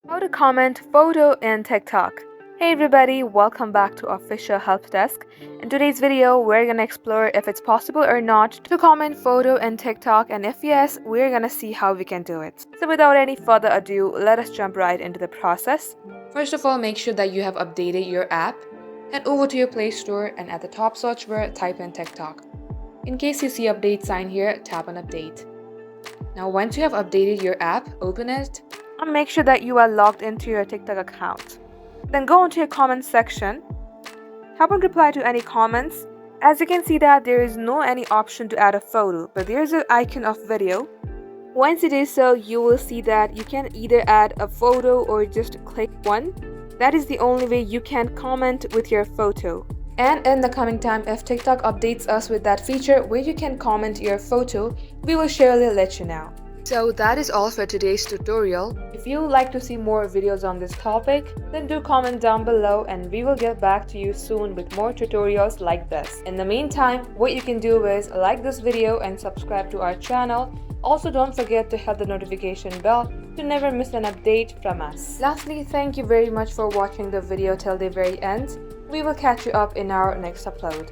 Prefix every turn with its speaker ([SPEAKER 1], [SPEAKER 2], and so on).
[SPEAKER 1] How to comment photo in TikTok. Hey everybody, welcome back to Official Help Desk. In today's video, we're gonna explore if it's possible or not to comment photo in TikTok, and if yes, we're gonna see how we can do it. So without any further ado, let us jump right into the process. First of all, make sure that you have updated your app. Head over to your Play Store and at the top search bar, type in TikTok. In case you see update sign here, tap on update. Now once you have updated your app, open it and make sure that you are logged into your TikTok account. Then go into your comments section. Tap on reply to any comments. As you can see that there is no any option to add a photo, but there is an icon of video. Once it is so, you will see that you can either add a photo or just click one. That is the only way you can comment with your photo. And in the coming time, if TikTok updates us with that feature where you can comment your photo, we will surely let you know. So that is all for today's tutorial. If you would like to see more videos on this topic, then do comment down below and we will get back to you soon with more tutorials like this. In the meantime, what you can do is like this video and subscribe to our channel. Also, don't forget to hit the notification bell to never miss an update from us. Lastly, thank you very much for watching the video till the very end. We will catch you up in our next upload.